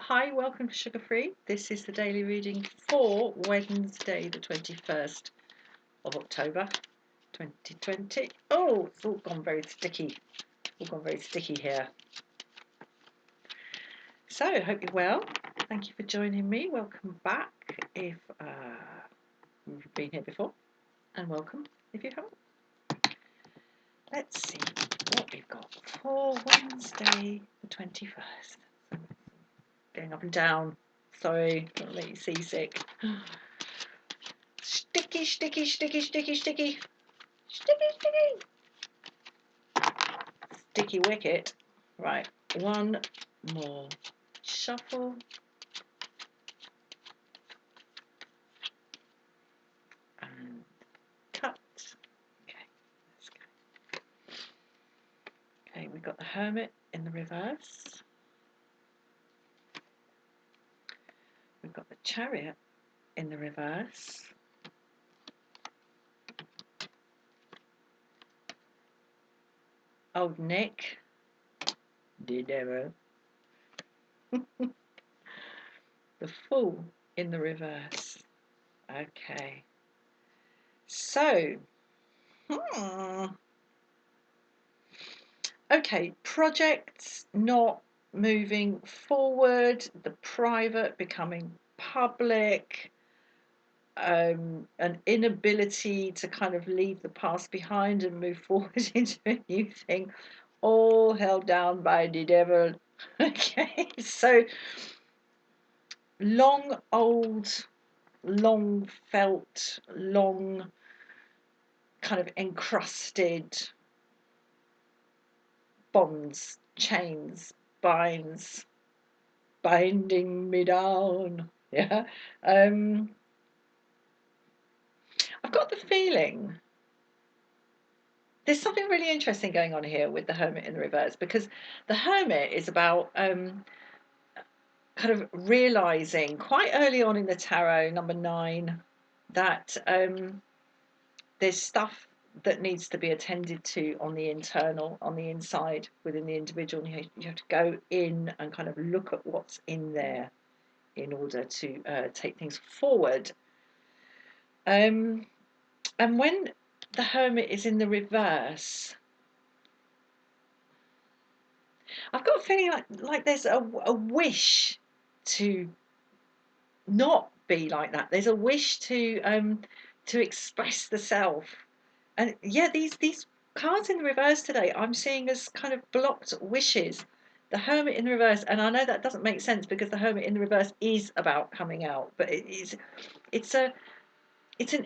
Hi, welcome to Sugar Free. This is the daily reading for Wednesday, the 21st of October 2020. Oh, it's all gone very sticky. All gone very sticky here. So, I hope you're well. Thank you for joining me. Welcome back if you've been here before, and welcome if you haven't. Let's see what we've got for Wednesday, the 21st. Going up and down. Sorry, don't make you seasick. Sticky, sticky, sticky, sticky, sticky. Sticky, sticky. Sticky wicket. Right, one more shuffle. And cut. Okay, let's go. Okay, we've got the Hermit in the reverse. We've got the Chariot in the reverse. Old Nick. Did ever. The Fool in the reverse. Okay. So, okay, projects not moving forward, the private becoming public, an inability to kind of leave the past behind and move forward into a new thing, all held down by the devil. Okay, so long old, long felt, long kind of encrusted bonds, chains, binds, binding me down. Yeah. I've got the feeling there's something really interesting going on here with the Hermit in the reverse, because the Hermit is about kind of realizing quite early on in the tarot, number 9, that there's stuff that needs to be attended to on the internal, on the inside within the individual. You have to go in and kind of look at what's in there in order to take things forward. And when the Hermit is in the reverse, I've got a feeling like there's a wish to not be like that. There's a wish to express the self. And yeah, these cards in the reverse today, I'm seeing as kind of blocked wishes. The Hermit in the reverse, and I know that doesn't make sense because the Hermit in the reverse is about coming out, but it's an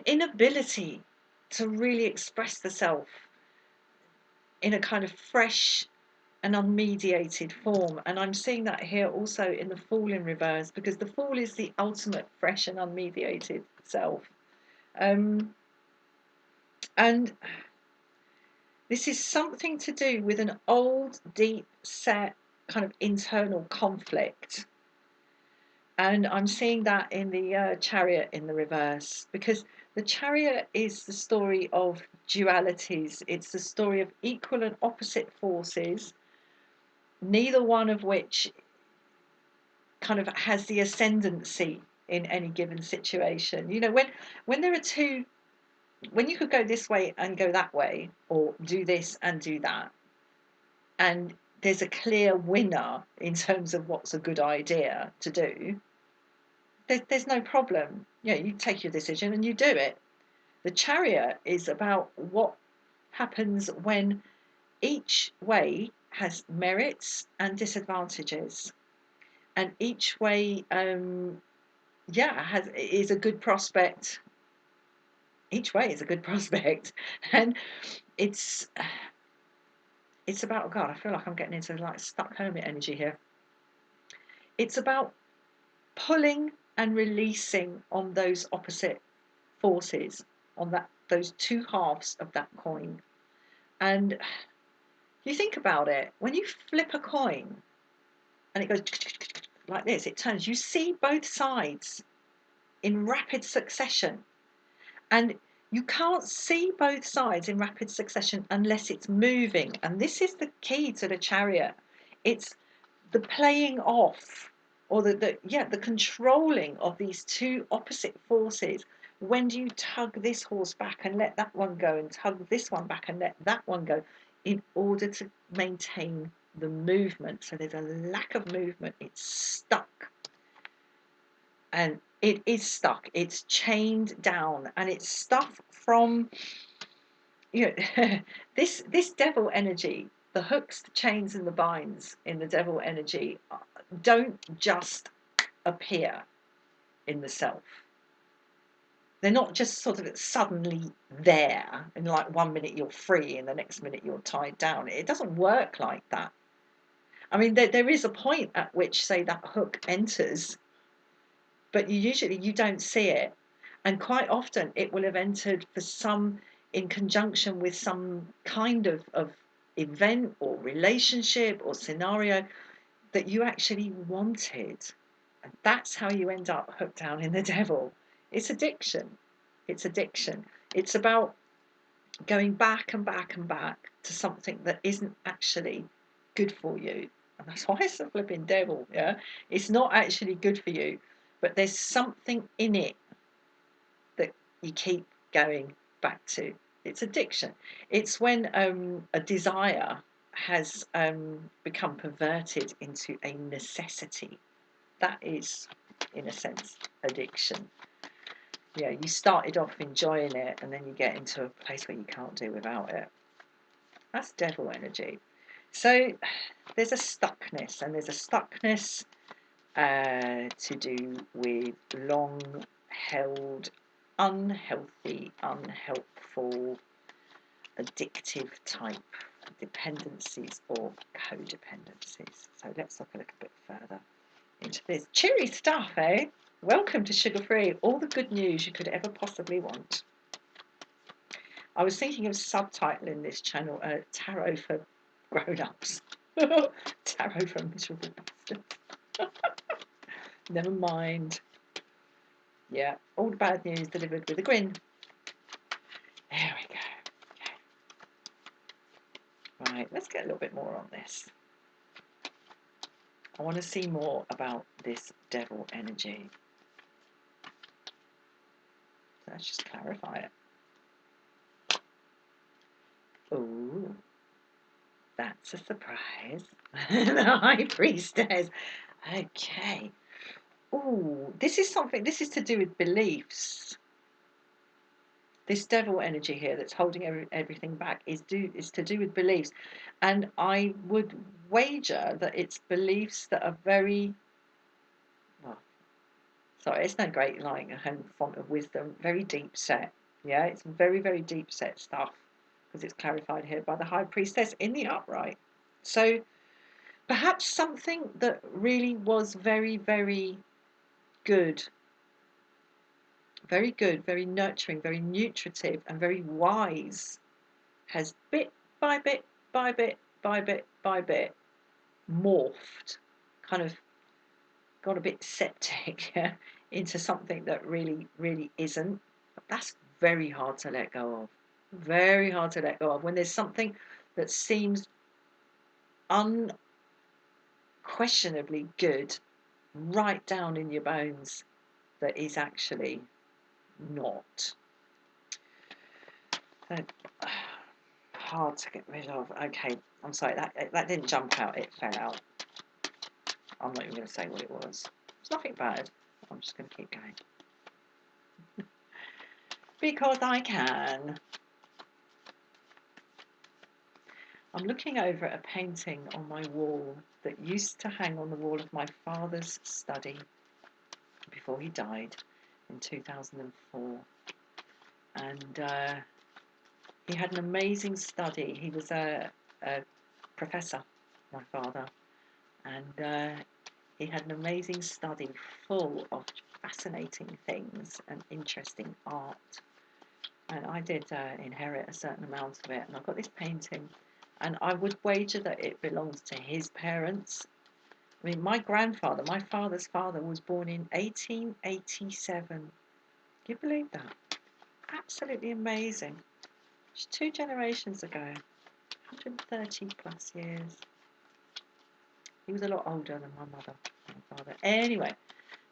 inability to really express the self in a kind of fresh and unmediated form. And I'm seeing that here also in the Fool in reverse, because the Fool is the ultimate fresh and unmediated self. And this is something to do with an old, deep set kind of internal conflict. And I'm seeing that in the Chariot in the reverse, because the Chariot is the story of dualities. It's the story of equal and opposite forces, neither one of which kind of has the ascendancy in any given situation. You know, when there are two, when you could go this way and go that way, or do this and do that, and there's a clear winner in terms of what's a good idea to do, there's no problem. You know, you take your decision and you do it. The Chariot is about what happens when each way has merits and disadvantages, and each way is a good prospect. Each way is a good prospect. And it's about, oh God, I feel like I'm getting into like stuck hermit energy here. It's about pulling and releasing on those opposite forces, on those two halves of that coin. And you think about it, when you flip a coin and it goes like this, it turns, you see both sides in rapid succession. And you can't see both sides in rapid succession unless it's moving. And this is the key to the Chariot. It's the playing off or the controlling of these two opposite forces. When do you tug this horse back and let that one go, and tug this one back and let that one go, in order to maintain the movement? So there's a lack of movement. It's stuck, and it is stuck. It's chained down, and it's stuff from, you know, this devil energy. The hooks, the chains, and the binds in the devil energy don't just appear in the self. They're not just sort of suddenly there, and like 1 minute you're free and the next minute you're tied down. It doesn't work like that. I mean, there is a point at which, say, that hook enters, but you don't see it, and quite often it will have entered for some, in conjunction with some kind of event or relationship or scenario that you actually wanted. And that's how you end up hooked down in the devil. It's addiction. It's addiction. It's about going back and back and back to something that isn't actually good for you. And that's why it's a flipping devil, yeah? It's not actually good for you, but there's something in it that you keep going back to. It's addiction. It's when a desire has become perverted into a necessity. That is, in a sense, addiction. Yeah, you started off enjoying it, and then you get into a place where you can't do without it. That's devil energy. So there's a stuckness, and there's a stuckness to do with long-held, unhealthy, unhelpful, addictive type dependencies or codependencies. So let's look a little bit further into this. Cheery stuff, eh? Welcome to Sugar Free, all the good news you could ever possibly want. I was thinking of subtitling this channel Tarot for Grown-Ups. Tarot for Miserable Bastards. Never mind. Yeah, all the bad news delivered with a grin. There we go. Okay. Right, let's get a little bit more on this. I want to see more about this devil energy. Let's just clarify it. Oh, that's a surprise. The High Priestess. Okay. Oh, this is to do with beliefs. This devil energy here that's holding everything back is to do with beliefs. And I would wager that it's beliefs that are very, well, sorry, it's no great lying a font of wisdom, very deep set. Yeah, it's very, very deep set stuff, because it's clarified here by the High Priestess in the upright. So perhaps something that really was very, very good, very nurturing, very nutritive, and very wise, has bit by bit by bit by bit by bit morphed, kind of got a bit septic, yeah, into something that really, really isn't. But that's very hard to let go of. Very hard to let go of when there's something that seems unquestionably good right down in your bones that is actually not. So, hard to get rid of. Okay, I'm sorry, that didn't jump out, it fell out. I'm not even going to say what it was. It's nothing bad. I'm just going to keep going. Because I can. I'm looking over at a painting on my wall that used to hang on the wall of my father's study before he died in 2004. And he had an amazing study. He was a professor, my father, and he had an amazing study full of fascinating things and interesting art. And I did inherit a certain amount of it, and I've got this painting, and I would wager that it belongs to his parents. I mean, my grandfather, my father's father, was born in 1887. Can you believe that? Absolutely amazing. It's 2 generations ago, 130 plus years. He was a lot older than my mother, my father. Anyway,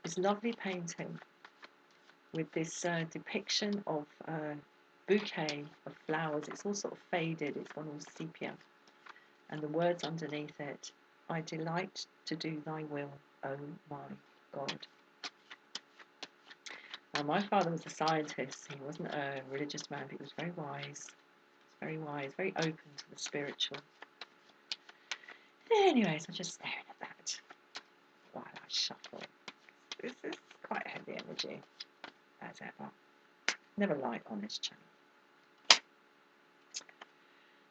this lovely painting with this depiction of a bouquet of flowers. It's all sort of faded, it's gone all sepia. And the words underneath it, I delight to do thy will, oh my God. Now, my father was a scientist. He wasn't a religious man, but he was very wise. Very wise, very open to the spiritual. Anyways, I'm just staring at that while I shuffle. This is quite heavy energy, as ever. Never light on this channel.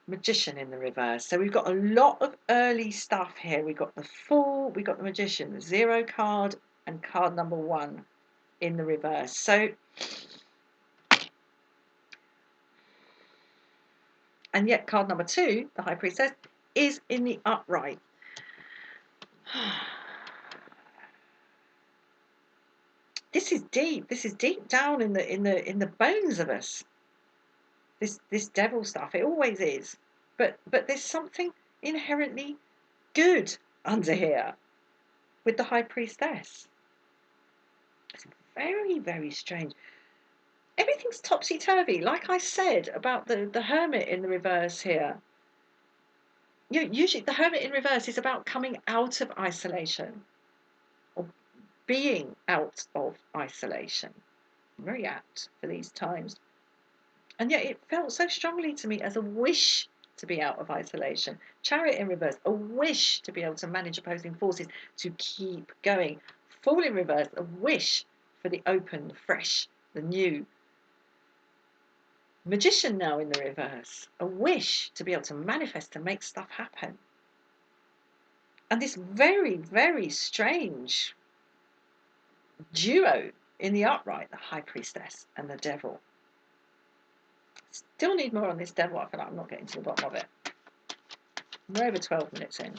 Magician in the reverse. So we've got a lot of early stuff here. We've got the Fool, we've got the Magician, the 0 card, and card number 1 in the reverse. So, and yet card number 2, the High Priestess, is in the upright. This is deep. This is deep down in the bones of us. This devil stuff. It always is. But there's something inherently good under here with the High Priestess. It's very, very strange. Everything's topsy-turvy. Like I said about the Hermit in the reverse here. You know, usually the Hermit in reverse is about coming out of isolation or being out of isolation. Very apt for these times. And yet it felt so strongly to me as a wish to be out of isolation. Chariot in reverse, a wish to be able to manage opposing forces, to keep going. Fool in reverse, a wish for the open, the fresh, the new. Magician now in the reverse, a wish to be able to manifest, to make stuff happen. And this very, very strange duo in the upright, the High Priestess and the Devil. Still need more on this Devil. I feel like I'm not getting to the bottom of it. We're over 12 minutes in.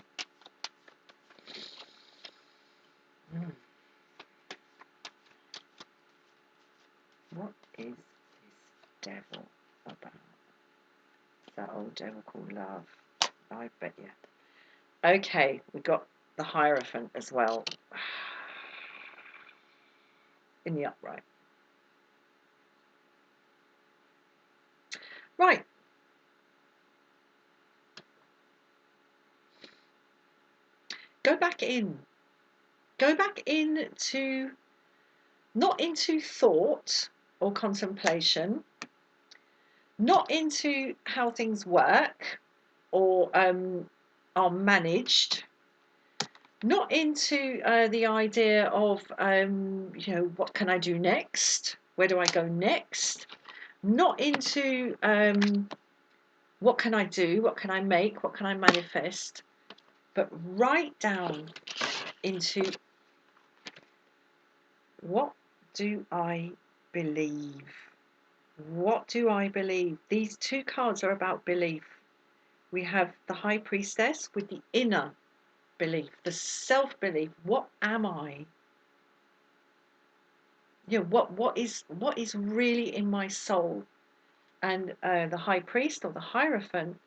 What is this Devil about? That old devil called love. I bet you. Okay, we've got the Hierophant as well. In the upright. Right. Go back in. Go back into, not into thought or contemplation, not into how things work or are managed, not into the idea of, you know, what can I do next? Where do I go next? Not into what can I do? What can I make? What can I manifest? But right down into what do I believe? What do I believe? These two cards are about belief. We have the High Priestess with the inner belief, the self-belief. What am I? You know, what is really in my soul? And the High Priest or the Hierophant,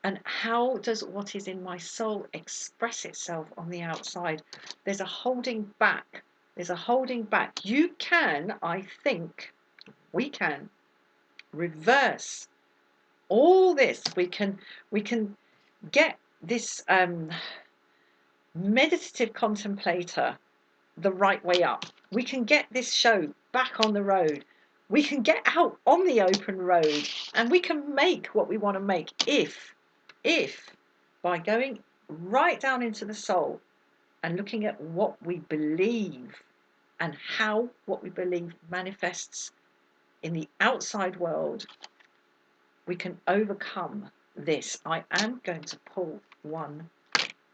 and how does what is in my soul express itself on the outside? There's a holding back. There's a holding back. You can, I think, we can reverse all this. We can get this meditative contemplator the right way up. We can get this show back on the road. We can get out on the open road, and we can make what we want to make if by going right down into the soul and looking at what we believe and how what we believe manifests in the outside world, we can overcome this. I am going to pull one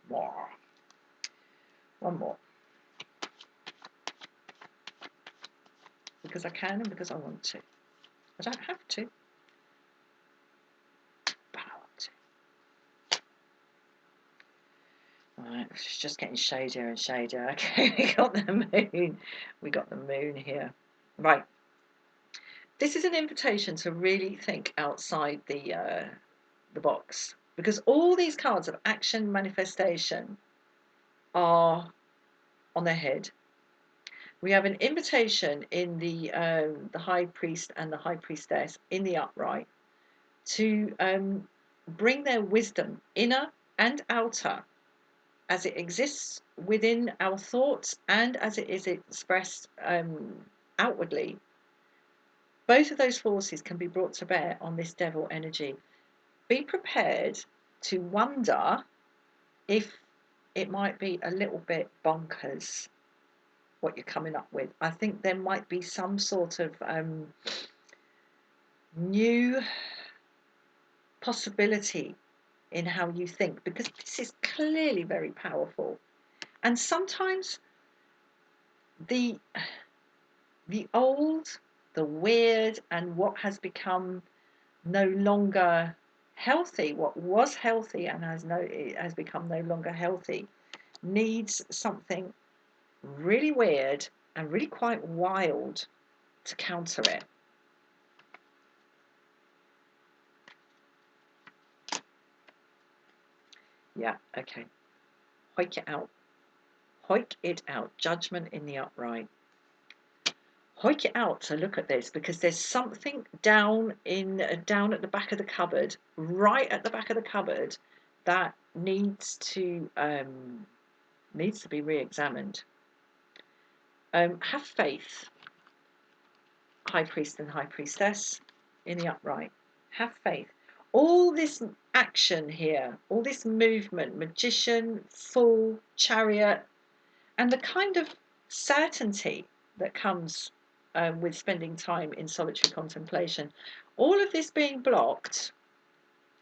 more. Because I can and because I want to. I don't have to, but I want to. Alright, it's just getting shadier and shadier. Okay, we got the moon. We got the moon here. Right. This is an invitation to really think outside the box, because all these cards of action manifestation are on their head. We have an invitation in the high priest and the high priestess in the upright to bring their wisdom, inner and outer, as it exists within our thoughts and as it is expressed outwardly. Both of those forces can be brought to bear on this devil energy. Be prepared to wonder if it might be a little bit bonkers what you're coming up with. I think there might be some sort of new possibility in how you think, because this is clearly very powerful. And sometimes the old, the weird, and what has become no longer healthy, what was healthy and has become no longer healthy, needs something really weird and really quite wild to counter it. Yeah, okay. Hoik it out. Hoik it out. Judgment in the upright. Hoik it out to look at this, because there's something down at the back of the cupboard, right at the back of the cupboard, that needs to be re-examined. Have faith, high priest and high priestess in the upright. Have faith. All this action here, all this movement, magician, fool, chariot, and the kind of certainty that comes with spending time in solitary contemplation, all of this being blocked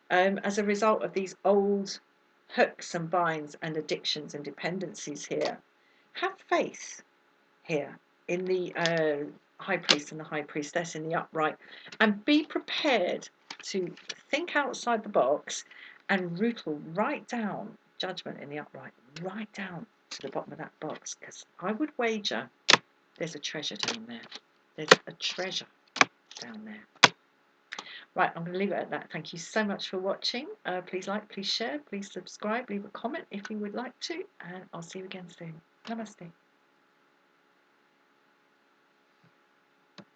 as a result of these old hooks and binds and addictions and dependencies here. Have faith here in the high priest and the high priestess in the upright, and be prepared to think outside the box and rootle right down judgment in the upright, right down to the bottom of that box, because I would wager there's a treasure down there. There's a treasure down there. Right, I'm going to leave it at that. Thank you so much for watching. Please like, please share, please subscribe, leave a comment if you would like to, and I'll see you again soon. Namaste.